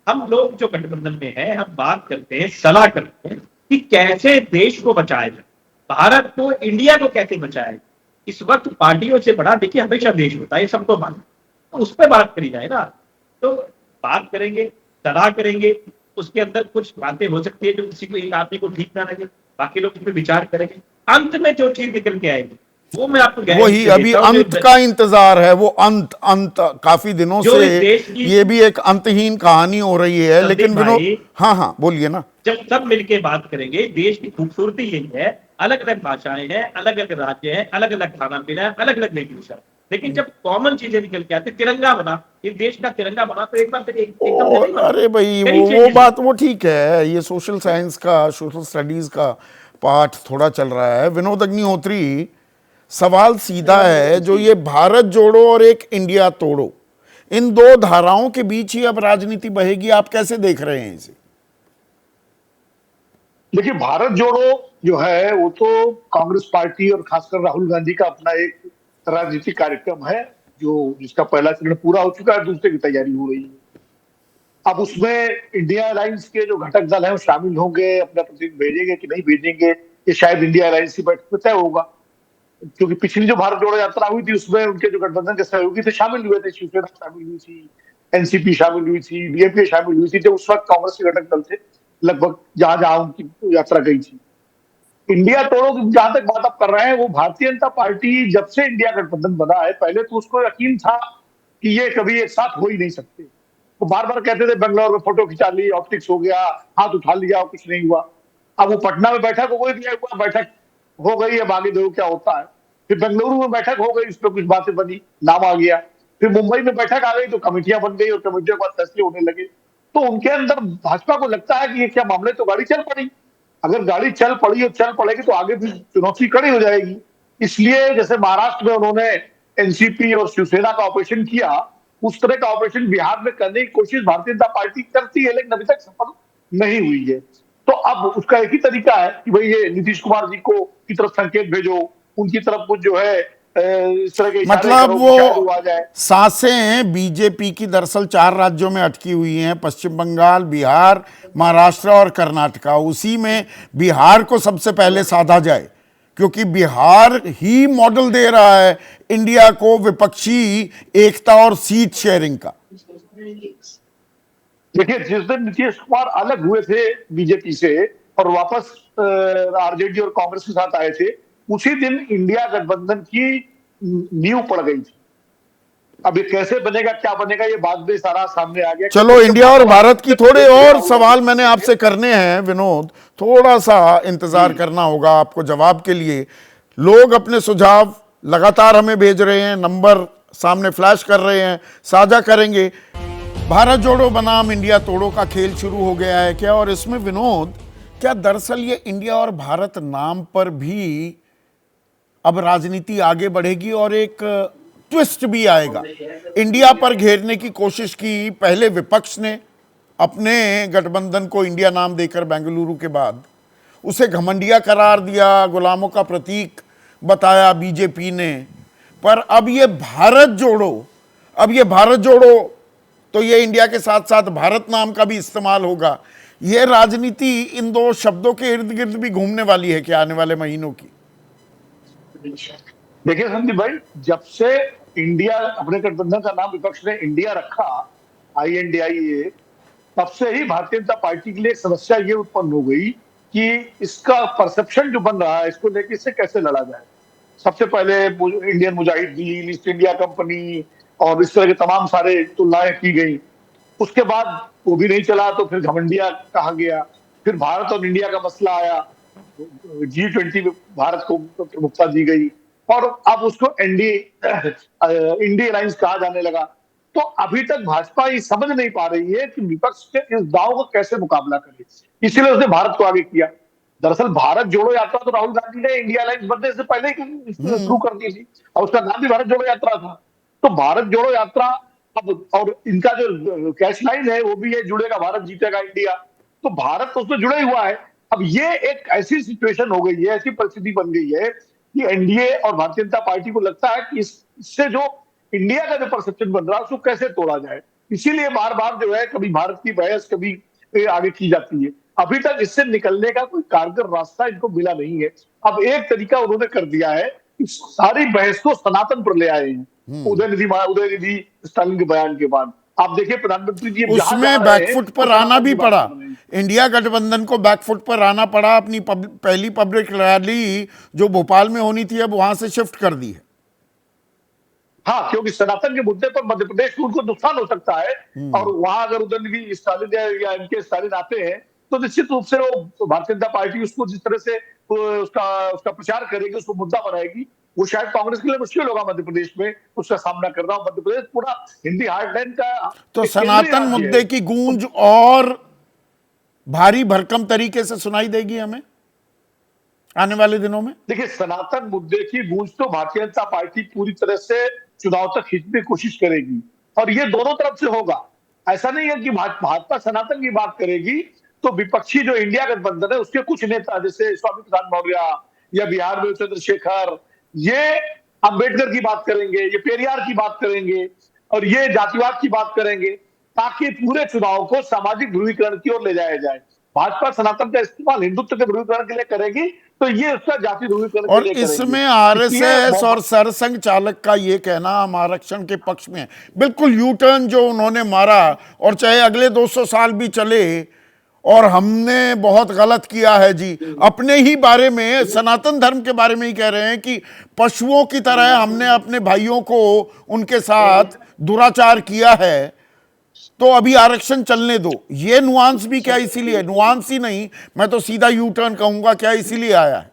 हम लोग जो गठबंधन में है, हम बात करते हैं, सलाह करते हैं कि कैसे देश को बचाया जाए, भारत को, इंडिया को कैसे बचाया जाए। इस वक्त पार्टियों से बड़ा देखिए हमेशा देश होता है, ये सबको मालूम, तो उस पर बात करी जाए ना। तो बात करेंगे, सलाह करेंगे, उसके अंदर कुछ बातें हो सकती है जो किसी को, एक आदमी को ठीक ना लगे, बाकी लोग इस पर विचार करेंगे, अंत में जो चीज निकल के आएगी वो मैं आपको वही अभी अंत का इंतजार है। वो अंत काफी दिनों से ये भी एक अंतहीन कहानी हो रही है। लेकिन विनोद, हाँ बोलिए ना। जब सब मिलके बात करेंगे, देश की खूबसूरती यही है, अलग अलग भाषाएं हैं, अलग अलग राज्य हैं, अलग अलग खाना पीना है, अलग अलग वेशभूषा, लेकिन जब कॉमन चीजें निकल के आते, तिरंगा बना, ये देश का तिरंगा बना, तो एक बार फिर एकदम अरे भाई वो बात वो ठीक है, ये सोशल साइंस का, सोशल स्टडीज का पाठ थोड़ा चल रहा है। विनोद अग्निहोत्री, सवाल सीधा है, जो ये भारत जोड़ो और एक इंडिया तोड़ो, इन दो धाराओं के बीच ही अब राजनीति बहेगी, आप कैसे देख रहे हैं इसे? देखिए, भारत जोड़ो जो है वो तो कांग्रेस पार्टी और खासकर राहुल गांधी का अपना एक राजनीतिक कार्यक्रम है, जो जिसका पहला चरण पूरा हो चुका है, दूसरे की तैयारी हो रही है। अब उसमें इंडिया अलायंस के जो घटक दल हैं वो शामिल होंगे, अपना प्रतिनिधि भेजेंगे कि नहीं भेजेंगे, ये शायद इंडिया अलायंस की बैठक में तय होगा। क्योंकि पिछली जो भारत जोड़ो यात्रा हुई थी उसमें उनके जो गठबंधन के सहयोगी थे शामिल हुए थे, शिवसेना शामिल हुई थी, एनसीपी शामिल हुई थी, डीएमके शामिल हुई थी, जो उस वक्त कांग्रेस के घटक दल थे लगभग, जहां जहां उनकी यात्रा गई थी। इंडिया तोड़ो की जहां तक बात आप कर रहे हैं, वो भारतीय जनता पार्टी जब से इंडिया गठबंधन बना है, पहले तो उसको यकीन था कि ये कभी एक साथ हो ही नहीं सकते। वो बार बार कहते थे, बेंगलोर में फोटो खिंचा ली, ऑप्टिक्स हो गया, हाथ उठा लिया और कुछ नहीं हुआ। अब वो पटना में बैठक हो गई, बैठक हो गई, अब आगे देखो क्या होता है। फिर बेंगलुरु में बैठक हो गई, उस पर कुछ बातें बनी, नाम आ गया। फिर मुंबई में बैठक आ गई तो कमेटियां बन गई और कमेटियों के बाद फैसले होने लगे। तो उनके अंदर भाजपा को लगता है कि ये क्या मामले, तो गाड़ी चल पड़ी। अगर गाड़ी चल पड़ी और चल पड़ेगी तो आगे भी चुनौती कड़ी हो जाएगी। इसलिए जैसे महाराष्ट्र में उन्होंने एनसीपी और शिवसेना का ऑपरेशन किया, उस तरह का ऑपरेशन बिहार में करने की कोशिश भारतीय जनता पार्टी करती है, लेकिन अभी तक सफल नहीं हुई है। तो अब उसका एक ही तरीका है कि भाई ये नीतीश कुमार जी को की तरफ संकेत भेजो, उनकी तरफ कुछ जो है इस तरह के मतलब वो सांसें बीजेपी की दरअसल 4 राज्यों में अटकी हुई हैं, पश्चिम बंगाल, बिहार, महाराष्ट्र और कर्नाटका। उसी में बिहार को सबसे पहले साधा जाए, क्योंकि बिहार ही मॉडल दे रहा है इंडिया को विपक्षी एकता और सीट शेयरिंग का। देखिए, जिस दिन नीतीश कुमार अलग हुए थे बीजेपी से और वापस आरजेडी और कांग्रेस के साथ आए थे, उसी दिन इंडिया गठबंधन की नींव पड़ गई थी। अब ये कैसे बनेगा, क्या बनेगा, ये बाद में सारा सामने आ गया। चलो, इंडिया और भारत की थोड़े और सवाल मैंने आपसे करने हैं विनोद, थोड़ा सा इंतजार करना होगा आपको जवाब के लिए। लोग अपने सुझाव लगातार हमें भेज रहे हैं, नंबर सामने फ्लैश कर रहे हैं, साझा करेंगे। भारत जोड़ो बनाम इंडिया तोड़ो का खेल शुरू हो गया है क्या? और इसमें विनोद, क्या दरअसल ये इंडिया और भारत नाम पर भी अब राजनीति आगे बढ़ेगी और एक ट्विस्ट भी आएगा? इंडिया पर घेरने की कोशिश की पहले विपक्ष ने अपने गठबंधन को इंडिया नाम देकर बेंगलुरु के बाद, उसे घमंडिया करार दिया, गुलामों का प्रतीक बताया बीजेपी ने। पर अब ये भारत जोड़ो तो ये इंडिया के साथ साथ भारत नाम का भी इस्तेमाल होगा। ये राजनीति इन दो शब्दों के इर्द गिर्द भी घूमने वाली है क्या आने वाले महीनों की? देखिए संदीप भाई, जब से इंडिया, अपने गठबंधन का नाम विपक्ष ने इंडिया रखा, INDIA, तब से ही भारतीय जनता पार्टी के लिए एक समस्या ये उत्पन्न हो गई कि इसका परसेप्शन जो बन रहा है, इसको लेकर इससे कैसे लड़ा जाए। सबसे पहले Indian Mujahideen, east India company और इस तरह के तमाम सारे तुलनाएं की गई। उसके बाद वो भी नहीं चला तो फिर घमंडिया कहा गया। फिर भारत और इंडिया का मसला आया, G20 में भारत को प्रमुखता दी गई और अब उसको इंडिया अलायंस कहा जाने लगा। तो अभी तक भाजपा ये समझ नहीं पा रही है कि विपक्ष के इस दाव का कैसे मुकाबला करे, इसीलिए उसने भारत को आगे किया। दरअसल भारत जोड़ो यात्रा तो राहुल गांधी ने इंडिया अलायंस बनने से पहले ही शुरू कर दी थी और उसका नाम भी भारत जोड़ो यात्रा था। तो भारत जोड़ो यात्रा अब, और इनका जो कैश लाइन है वो भी है, जुड़ेगा भारत जीतेगा इंडिया, तो भारत तो उसमें जुड़ा ही हुआ है। अब ये एक ऐसी सिचुएशन हो गई है, ऐसी परिस्थिति बन गई है कि एनडीए और भारतीय जनता पार्टी को लगता है कि इससे जो इंडिया का जो परसेप्शन बन रहा है उसको कैसे तोड़ा जाए। इसीलिए बार बार जो है कभी भारत की बहस कभी आगे की जाती है। अभी तक इससे निकलने का कोई कारगर रास्ता इनको मिला नहीं है। अब एक तरीका उन्होंने कर दिया है कि सारी बहस को सनातन पर ले आए हैं। उदयनिधि स्टालिन के बयान के बाद आप देखिए प्रधानमंत्री जी उसमें बैकफुट पर आना भी पड़ा, इंडिया गठबंधन को बैकफुट पर आना पड़ा। अपनी पहली पब्लिक रैली जो भोपाल में होनी थी अब वहां से शिफ्ट कर दी है। हाँ, क्योंकि सनातन के मुद्दे पर मध्य प्रदेश को उनको नुकसान हो सकता है और वहां अगर उदयनिधि स्टालिन या इनके स्टालिन आते हैं तो निश्चित रूप से वो भारतीय जनता पार्टी उसको जिस तरह से उसका प्रचार करेगी, उसको मुद्दा बनाएगी, वो शायद कांग्रेस के लिए मुश्किल होगा मध्य प्रदेश में उसका सामना करना। मध्य प्रदेश पूरा हिंदी हार्टलैंड का तो सनातन मुद्दे की गूंज और भारी भरकम तरीके से सुनाई देगी हमें आने वाले दिनों में। देखिए, सनातन मुद्दे की गूंज तो भारतीय जनता पार्टी पूरी तरह से चुनाव तक खींचने की कोशिश करेगी और ये दोनों तरफ से होगा। ऐसा नहीं है कि भाजपा सनातन की बात करेगी तो विपक्षी जो इंडिया गठबंधन है उसके कुछ नेता जैसे स्वामी प्रसाद मौर्य या बिहार में चंद्रशेखर, ये अंबेडकर की बात करेंगे, ये पेरियार की बात करेंगे और ये जातिवाद की बात करेंगे ताकि पूरे चुनाव को सामाजिक ध्रुवीकरण की ओर ले जाया जाए। भाजपा सनातन का इस्तेमाल हिंदुत्व के ध्रुवीकरण के लिए करेगी तो ये उसका जाति ध्रुवीकरण और इसमें आरएसएस और सरसंघ चालक का ये कहना हम आरक्षण के पक्ष में, बिल्कुल यू टर्न जो उन्होंने मारा, और चाहे अगले 200 साल भी चले और हमने बहुत गलत किया है जी, अपने ही बारे में सनातन धर्म के बारे में ही कह रहे हैं कि पशुओं की तरह हमने अपने भाइयों को उनके साथ दुराचार किया है तो अभी आरक्षण चलने दो। ये नुआंस भी क्या इसीलिए, नुआंस ही नहीं मैं तो सीधा यू टर्न कहूंगा, क्या इसीलिए आया है?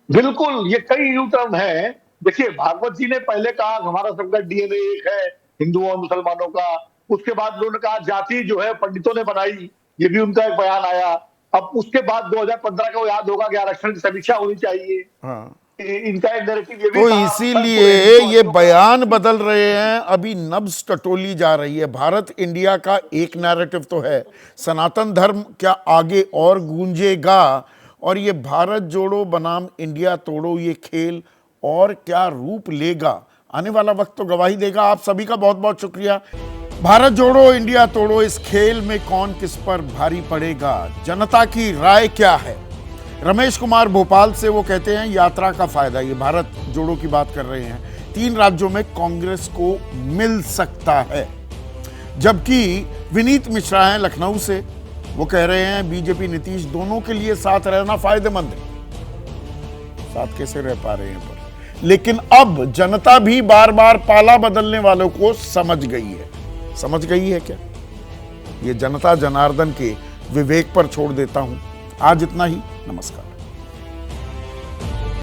बिल्कुल, ये कई यू टर्न है। देखिए, भागवत जी ने पहले कहा हमारा सबका डीएनए एक है हिंदुओं और मुसलमानों का, उसके बाद उन्होंने कहा जाति जो है पंडितों ने बनाई, ये भी उनका एक बयान आया। अब उसके बाद 2015 का वो याद होगा कि आरक्षण की समीक्षा होनी चाहिए। हाँ। इनका एक नैरेटिव ये भी तो इसीलिए ये बयान बदल रहे हैं, अभी नब्ज टटोली जा रही है। भारत इंडिया का एक नैरेटिव तो है, सनातन धर्म क्या आगे और गूंजेगा और ये भारत जोड़ो बनाम इंडिया तोड़ो ये खेल और क्या रूप लेगा, आने वाला वक्त तो गवाही देगा। आप सभी का बहुत बहुत शुक्रिया। भारत जोड़ो इंडिया तोड़ो, इस खेल में कौन किस पर भारी पड़ेगा, जनता की राय क्या है? रमेश कुमार भोपाल से वो कहते हैं यात्रा का फायदा, ये भारत जोड़ो की बात कर रहे हैं, 3 राज्यों में कांग्रेस को मिल सकता है। जबकि विनीत मिश्रा हैं लखनऊ से, वो कह रहे हैं बीजेपी नीतीश दोनों के लिए साथ रहना फायदेमंद है। साथ कैसे रह पा रहे हैं पर, लेकिन अब जनता भी बार बार पाला बदलने वालों को समझ गई है। समझ गई है क्या? ये जनता जनार्दन के विवेक पर छोड़ देता हूं। आज इतना ही, नमस्कार।